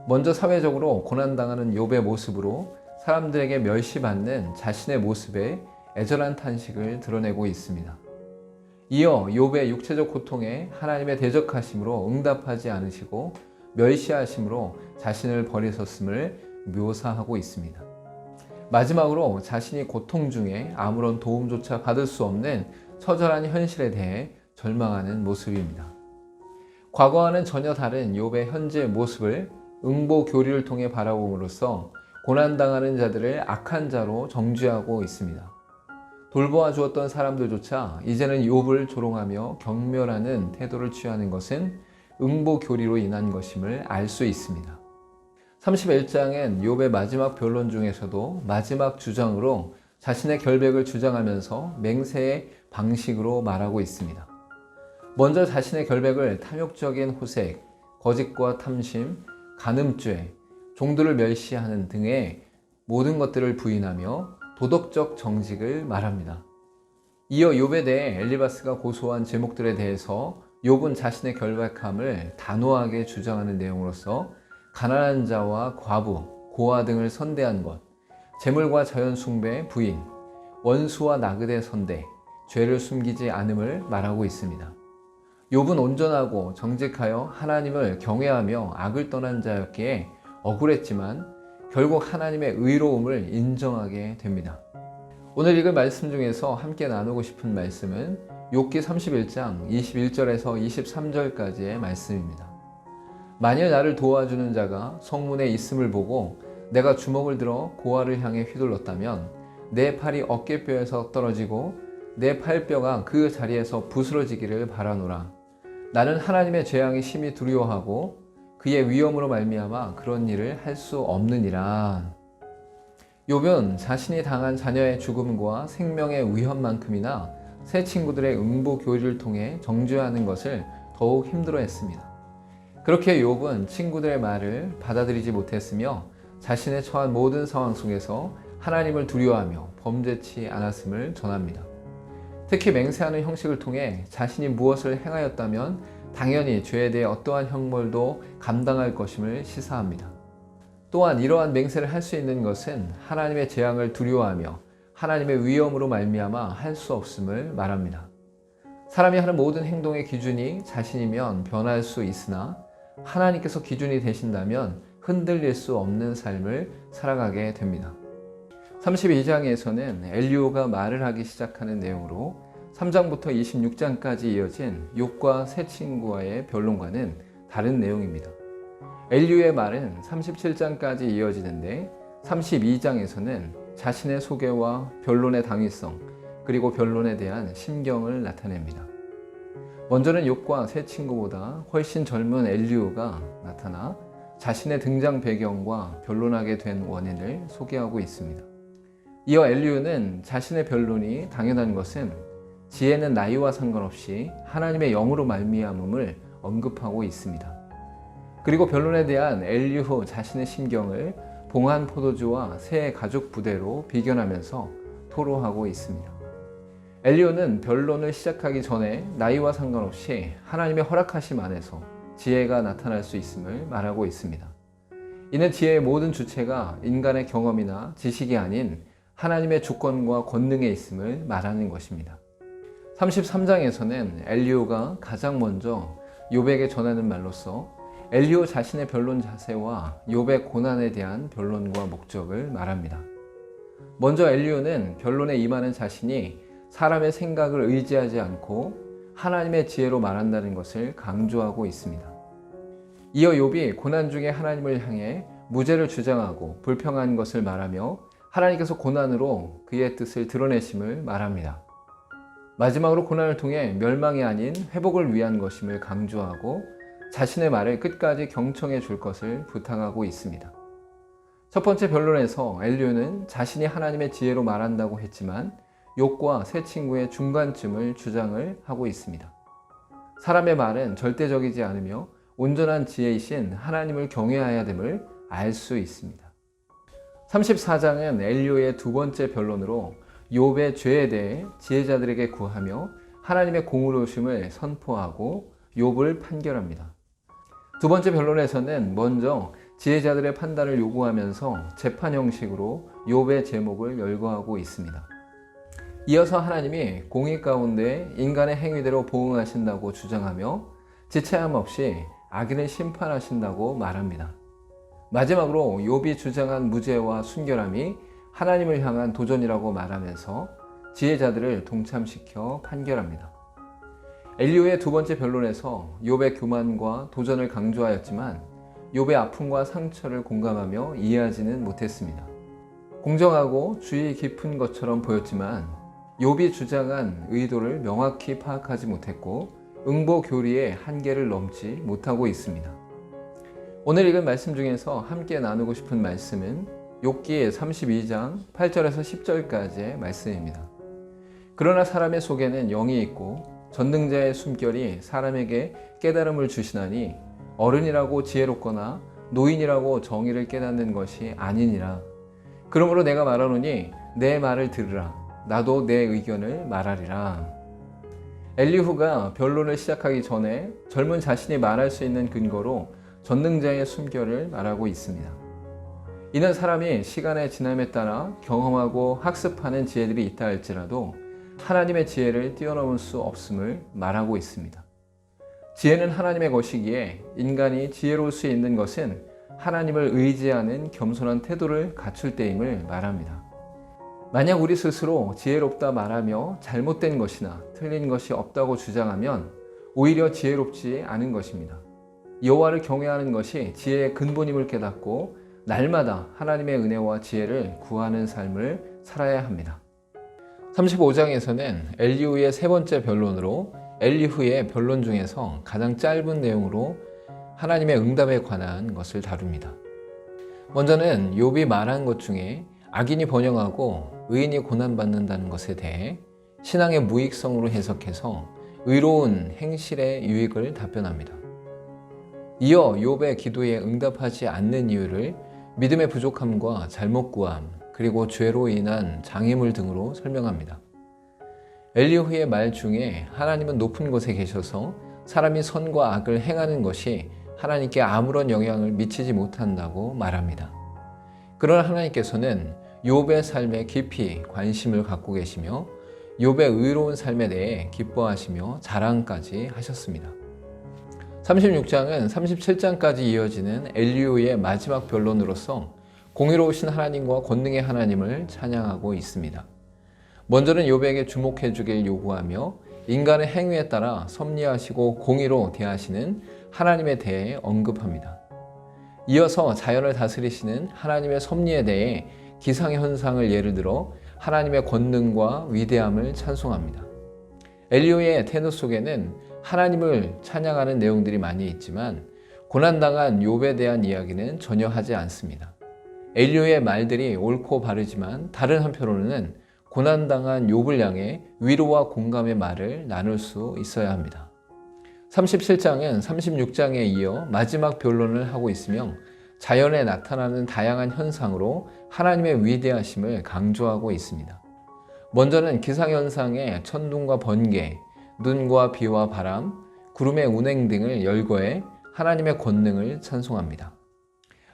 먼저 사회적으로 고난당하는 욥의 모습으로 사람들에게 멸시받는 자신의 모습에 애절한 탄식을 드러내고 있습니다. 이어 욥의 육체적 고통에 하나님의 대적하심으로 응답하지 않으시고 멸시하심으로 자신을 버리셨음을 묘사하고 있습니다. 마지막으로 자신이 고통 중에 아무런 도움조차 받을 수 없는 처절한 현실에 대해 절망하는 모습입니다. 과거와는 전혀 다른 욥의 현재 모습을 응보교리를 통해 바라봄으로써 고난당하는 자들을 악한 자로 정죄하고 있습니다. 돌보아 주었던 사람들조차 이제는 욥을 조롱하며 경멸하는 태도를 취하는 것은 응보교리로 인한 것임을 알 수 있습니다. 31장엔 욥의 마지막 변론 중에서도 마지막 주장으로 자신의 결백을 주장하면서 맹세의 방식으로 말하고 있습니다. 먼저 자신의 결백을 탐욕적인 호색, 거짓과 탐심, 간음죄, 종들을 멸시하는 등의 모든 것들을 부인하며 도덕적 정직을 말합니다. 이어 욥에 대해 엘리바스가 고소한 제목들에 대해서 욥은 자신의 결백함을 단호하게 주장하는 내용으로서 가난한 자와 과부, 고아 등을 선대한 것, 재물과 자연 숭배 부인, 원수와 나그네 선대, 죄를 숨기지 않음을 말하고 있습니다. 욥은 온전하고 정직하여 하나님을 경외하며 악을 떠난 자였기에 억울했지만 결국 하나님의 의로움을 인정하게 됩니다. 오늘 읽은 말씀 중에서 함께 나누고 싶은 말씀은 욥기 31장 21절에서 23절까지의 말씀입니다. 만일 나를 도와주는 자가 성문에 있음을 보고 내가 주먹을 들어 고아를 향해 휘둘렀다면 내 팔이 어깨뼈에서 떨어지고 내 팔뼈가 그 자리에서 부스러지기를 바라노라. 나는 하나님의 재앙이 심히 두려워하고 그의 위엄으로 말미암아 그런 일을 할 수 없느니라. 욥은 자신이 당한 자녀의 죽음과 생명의 위험만큼이나 새 친구들의 응보 교리를 통해 정죄하는 것을 더욱 힘들어했습니다. 그렇게 욥은 친구들의 말을 받아들이지 못했으며 자신의 처한 모든 상황 속에서 하나님을 두려워하며 범죄치 않았음을 전합니다. 특히 맹세하는 형식을 통해 자신이 무엇을 행하였다면 당연히 죄에 대해 어떠한 형벌도 감당할 것임을 시사합니다. 또한 이러한 맹세를 할 수 있는 것은 하나님의 재앙을 두려워하며 하나님의 위엄으로 말미암아 할 수 없음을 말합니다. 사람이 하는 모든 행동의 기준이 자신이면 변할 수 있으나 하나님께서 기준이 되신다면 흔들릴 수 없는 삶을 살아가게 됩니다. 32장에서는 엘리후가 말을 하기 시작하는 내용으로 3장부터 26장까지 이어진 욥과 새 친구와의 변론과는 다른 내용입니다. 엘리후의 말은 37장까지 이어지는데 32장에서는 자신의 소개와 변론의 당위성 그리고 변론에 대한 심경을 나타냅니다. 먼저는 욥과 세 친구보다 훨씬 젊은 엘리후가 나타나 자신의 등장 배경과 변론하게 된 원인을 소개하고 있습니다. 이어 엘리후는 자신의 변론이 당연한 것은 지혜는 나이와 상관없이 하나님의 영으로 말미암음을 언급하고 있습니다. 그리고 변론에 대한 엘리후 자신의 심경을 봉한 포도주와 새 가죽 부대로 비견하면서 토로하고 있습니다. 엘리후는 변론을 시작하기 전에 나이와 상관없이 하나님의 허락하심 안에서 지혜가 나타날 수 있음을 말하고 있습니다. 이는 지혜의 모든 주체가 인간의 경험이나 지식이 아닌 하나님의 주권과 권능에 있음을 말하는 것입니다. 33장에서는 엘리후가 가장 먼저 욥에게 전하는 말로서 엘리후 자신의 변론 자세와 욥의 고난에 대한 변론과 목적을 말합니다. 먼저 엘리후는 변론에 임하는 자신이 사람의 생각을 의지하지 않고 하나님의 지혜로 말한다는 것을 강조하고 있습니다. 이어 욥이 고난 중에 하나님을 향해 무죄를 주장하고 불평한 것을 말하며 하나님께서 고난으로 그의 뜻을 드러내심을 말합니다. 마지막으로 고난을 통해 멸망이 아닌 회복을 위한 것임을 강조하고 자신의 말을 끝까지 경청해 줄 것을 부탁하고 있습니다. 첫 번째 변론에서 엘리후는 자신이 하나님의 지혜로 말한다고 했지만 욥과 세 친구의 중간쯤을 주장을 하고 있습니다. 사람의 말은 절대적이지 않으며 온전한 지혜이신 하나님을 경외해야 됨을 알 수 있습니다. 34장은 엘리후의 두 번째 변론으로 욥의 죄에 대해 지혜자들에게 구하며 하나님의 공의로우심을 선포하고 욥을 판결합니다. 두 번째 변론에서는 먼저 지혜자들의 판단을 요구하면서 재판 형식으로 욥의 제목을 열거하고 있습니다. 이어서 하나님이 공의 가운데 인간의 행위대로 보응하신다고 주장하며 지체함 없이 악인을 심판하신다고 말합니다. 마지막으로 욥이 주장한 무죄와 순결함이 하나님을 향한 도전이라고 말하면서 지혜자들을 동참시켜 판결합니다. 엘리후의 두 번째 변론에서 욥의 교만과 도전을 강조하였지만 욥의 아픔과 상처를 공감하며 이해하지는 못했습니다. 공정하고 주의 깊은 것처럼 보였지만 욥이 주장한 의도를 명확히 파악하지 못했고 응보 교리의 한계를 넘지 못하고 있습니다. 오늘 읽은 말씀 중에서 함께 나누고 싶은 말씀은 욥기 32장 8절에서 10절까지의 말씀입니다. 그러나 사람의 속에는 영이 있고 전능자의 숨결이 사람에게 깨달음을 주시나니 어른이라고 지혜롭거나 노인이라고 정의를 깨닫는 것이 아니니라. 그러므로 내가 말하노니 내 말을 들으라. 나도 내 의견을 말하리라. 엘리후가 변론을 시작하기 전에 젊은 자신이 말할 수 있는 근거로 전능자의 숨결을 말하고 있습니다. 이는 사람이 시간의 지남에 따라 경험하고 학습하는 지혜들이 있다 할지라도 하나님의 지혜를 뛰어넘을 수 없음을 말하고 있습니다. 지혜는 하나님의 것이기에 인간이 지혜로울 수 있는 것은 하나님을 의지하는 겸손한 태도를 갖출 때임을 말합니다. 만약 우리 스스로 지혜롭다 말하며 잘못된 것이나 틀린 것이 없다고 주장하면 오히려 지혜롭지 않은 것입니다. 여호와를 경외하는 것이 지혜의 근본임을 깨닫고 날마다 하나님의 은혜와 지혜를 구하는 삶을 살아야 합니다. 35장에서는 엘리후의 세 번째 변론으로 엘리후의 변론 중에서 가장 짧은 내용으로 하나님의 응답에 관한 것을 다룹니다. 먼저는 욥이 말한 것 중에 악인이 번영하고 의인이 고난받는다는 것에 대해 신앙의 무익성으로 해석해서 의로운 행실의 유익을 답변합니다. 이어 욥의 기도에 응답하지 않는 이유를 믿음의 부족함과 잘못 구함, 그리고 죄로 인한 장애물 등으로 설명합니다. 엘리후의 말 중에 하나님은 높은 곳에 계셔서 사람이 선과 악을 행하는 것이 하나님께 아무런 영향을 미치지 못한다고 말합니다. 그러나 하나님께서는 욥의 삶에 깊이 관심을 갖고 계시며 욥의 의로운 삶에 대해 기뻐하시며 자랑까지 하셨습니다. 36장은 37장까지 이어지는 엘리후의 마지막 변론으로서 공의로우신 하나님과 권능의 하나님을 찬양하고 있습니다. 먼저는 욥에게 주목해 주길 요구하며 인간의 행위에 따라 섭리하시고 공의로 대하시는 하나님에 대해 언급합니다. 이어서 자연을 다스리시는 하나님의 섭리에 대해 기상현상을 예를 들어 하나님의 권능과 위대함을 찬송합니다. 엘리후의 테너 속에는 하나님을 찬양하는 내용들이 많이 있지만 고난당한 욥에 대한 이야기는 전혀 하지 않습니다. 엘리후의 말들이 옳고 바르지만 다른 한편으로는 고난당한 욥을 향해 위로와 공감의 말을 나눌 수 있어야 합니다. 37장은 36장에 이어 마지막 변론을 하고 있으며 자연에 나타나는 다양한 현상으로 하나님의 위대하심을 강조하고 있습니다. 먼저는 기상현상의 천둥과 번개, 눈과 비와 바람, 구름의 운행 등을 열거해 하나님의 권능을 찬송합니다.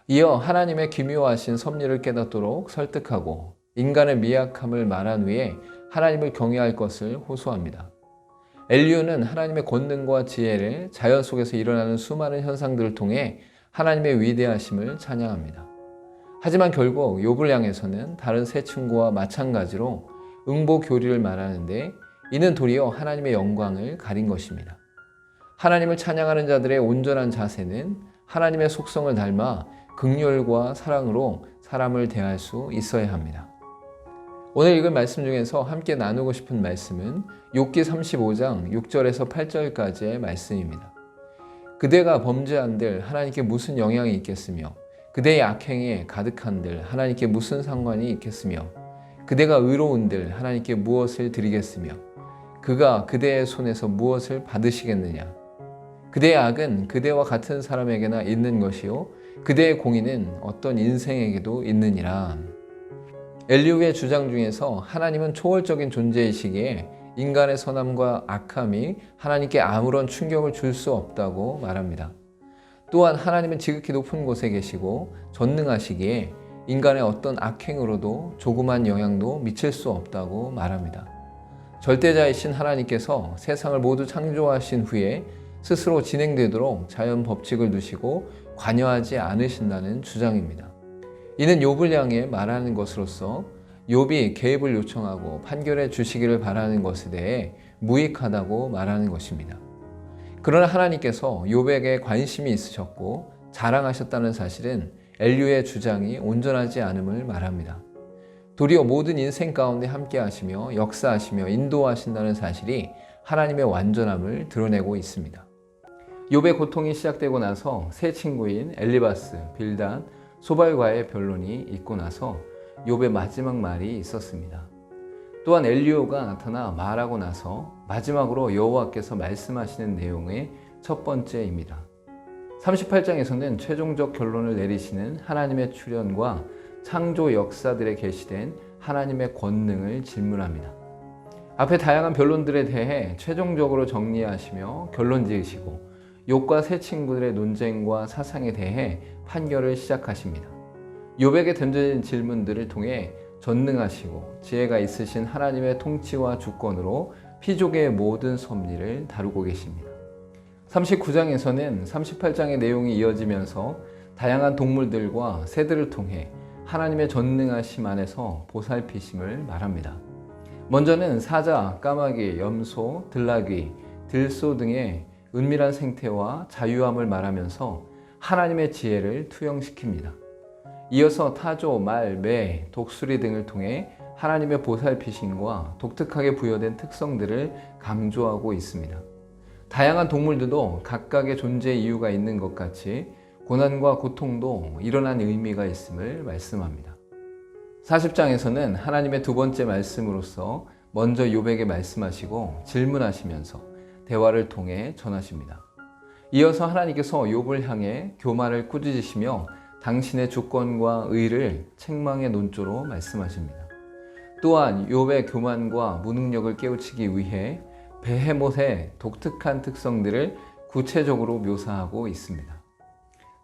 이어 하나님의 기묘하신 섭리를 깨닫도록 설득하고 인간의 미약함을 말한 후에 하나님을 경외할 것을 호소합니다. 엘리후는 하나님의 권능과 지혜를 자연 속에서 일어나는 수많은 현상들을 통해 하나님의 위대하심을 찬양합니다. 하지만 결국 욥을 향해서는 다른 세 친구와 마찬가지로 응보교리를 말하는데 이는 도리어 하나님의 영광을 가린 것입니다. 하나님을 찬양하는 자들의 온전한 자세는 하나님의 속성을 닮아 긍휼과 사랑으로 사람을 대할 수 있어야 합니다. 오늘 읽은 말씀 중에서 함께 나누고 싶은 말씀은 욥기 35장 6절에서 8절까지의 말씀입니다. 그대가 범죄한들 하나님께 무슨 영향이 있겠으며 그대의 악행에 가득한들 하나님께 무슨 상관이 있겠으며 그대가 의로운들 하나님께 무엇을 드리겠으며 그가 그대의 손에서 무엇을 받으시겠느냐. 그대의 악은 그대와 같은 사람에게나 있는 것이요 그대의 공의는 어떤 인생에게도 있느니라. 엘리후의 주장 중에서 하나님은 초월적인 존재이시기에 인간의 선함과 악함이 하나님께 아무런 충격을 줄 수 없다고 말합니다. 또한 하나님은 지극히 높은 곳에 계시고 전능하시기에 인간의 어떤 악행으로도 조그만 영향도 미칠 수 없다고 말합니다. 절대자이신 하나님께서 세상을 모두 창조하신 후에 스스로 진행되도록 자연 법칙을 두시고 관여하지 않으신다는 주장입니다. 이는 욥을 향해 말하는 것으로서 욥이 개입을 요청하고 판결해 주시기를 바라는 것에 대해 무익하다고 말하는 것입니다. 그러나 하나님께서 욥에게 관심이 있으셨고 자랑하셨다는 사실은 엘리후의 주장이 온전하지 않음을 말합니다. 도리어 모든 인생 가운데 함께 하시며 역사하시며 인도하신다는 사실이 하나님의 완전함을 드러내고 있습니다. 욥의 고통이 시작되고 나서 세 친구인 엘리바스, 빌닷, 소발과의 변론이 있고 나서 욥의 마지막 말이 있었습니다. 또한 엘리후가 나타나 말하고 나서 마지막으로 여호와께서 말씀하시는 내용의 첫 번째입니다. 38장에서는 최종적 결론을 내리시는 하나님의 출현과 창조 역사들에 계시된 하나님의 권능을 질문합니다. 앞에 다양한 변론들에 대해 최종적으로 정리하시며 결론 지으시고 욥과 세 친구들의 논쟁과 사상에 대해 판결을 시작하십니다. 욥에게 던져진 질문들을 통해 전능하시고 지혜가 있으신 하나님의 통치와 주권으로 피족의 모든 섭리를 다루고 계십니다. 39장에서는 38장의 내용이 이어지면서 다양한 동물들과 새들을 통해 하나님의 전능하심 안에서 보살피심을 말합니다. 먼저는 사자, 까마귀, 염소, 들나귀, 들소 등의 은밀한 생태와 자유함을 말하면서 하나님의 지혜를 투영시킵니다. 이어서 타조, 말, 매, 독수리 등을 통해 하나님의 보살피심과 독특하게 부여된 특성들을 강조하고 있습니다. 다양한 동물들도 각각의 존재 이유가 있는 것 같이 고난과 고통도 일어난 의미가 있음을 말씀합니다. 40장에서는 하나님의 두 번째 말씀으로서 먼저 욥에게 말씀하시고 질문하시면서 대화를 통해 전하십니다. 이어서 하나님께서 욥을 향해 교만을 꾸짖으시며 당신의 주권과 의를 책망의 논조로 말씀하십니다. 또한 욥의 교만과 무능력을 깨우치기 위해 베헤못의 독특한 특성들을 구체적으로 묘사하고 있습니다.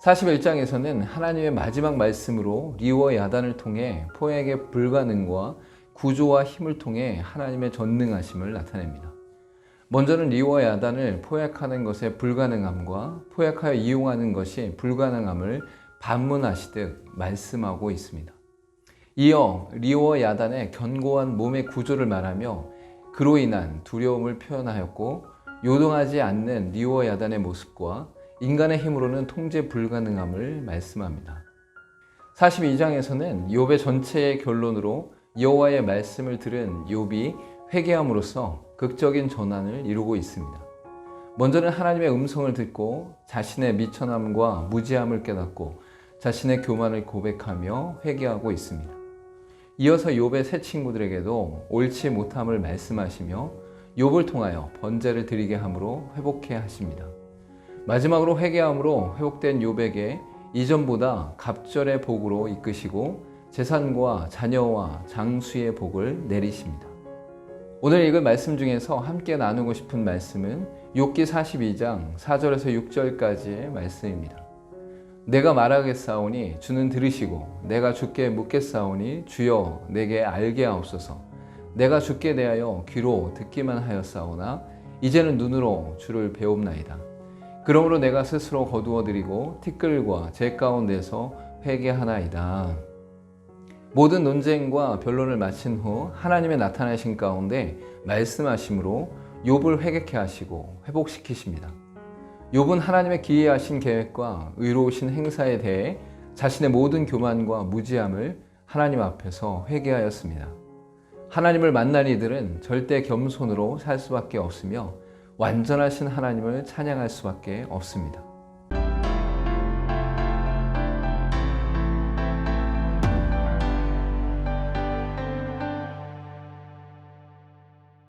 41장에서는 하나님의 마지막 말씀으로 리와 야단을 통해 포획의 불가능과 구조와 힘을 통해 하나님의 전능하심을 나타냅니다. 먼저는 리와 야단을 포획하는 것의 불가능함과 포획하여 이용하는 것이 불가능함을 반문하시듯 말씀하고 있습니다. 이어 리와 야단의 견고한 몸의 구조를 말하며 그로 인한 두려움을 표현하였고 요동하지 않는 리와 야단의 모습과 인간의 힘으로는 통제 불가능함을 말씀합니다. 42장에서는 욥의 전체의 결론으로 여호와의 말씀을 들은 욥이 회개함으로써 극적인 전환을 이루고 있습니다. 먼저는 하나님의 음성을 듣고 자신의 미천함과 무지함을 깨닫고 자신의 교만을 고백하며 회개하고 있습니다. 이어서 욥의 세 친구들에게도 옳지 못함을 말씀하시며 욥을 통하여 번제를 드리게 함으로 회복해 하십니다. 마지막으로 회개함으로 회복된 욥에게 이전보다 갑절의 복으로 이끄시고 재산과 자녀와 장수의 복을 내리십니다. 오늘 읽은 말씀 중에서 함께 나누고 싶은 말씀은 욥기 42장 4절에서 6절까지의 말씀입니다. 내가 말하겠사오니 주는 들으시고 내가 주께 묻겠사오니 주여 내게 알게 하옵소서. 내가 주께 대하여 귀로 듣기만 하였사오나 이제는 눈으로 주를 배웁나이다. 그러므로 내가 스스로 거두어드리고 티끌과 제 가운데서 회개하나이다. 모든 논쟁과 변론을 마친 후 하나님의 나타나신 가운데 말씀하심으로 욥을 회개케 하시고 회복시키십니다. 욥은 하나님의 기이하신 계획과 의로우신 행사에 대해 자신의 모든 교만과 무지함을 하나님 앞에서 회개하였습니다. 하나님을 만난 이들은 절대 겸손으로 살 수밖에 없으며 완전하신 하나님을 찬양할 수밖에 없습니다.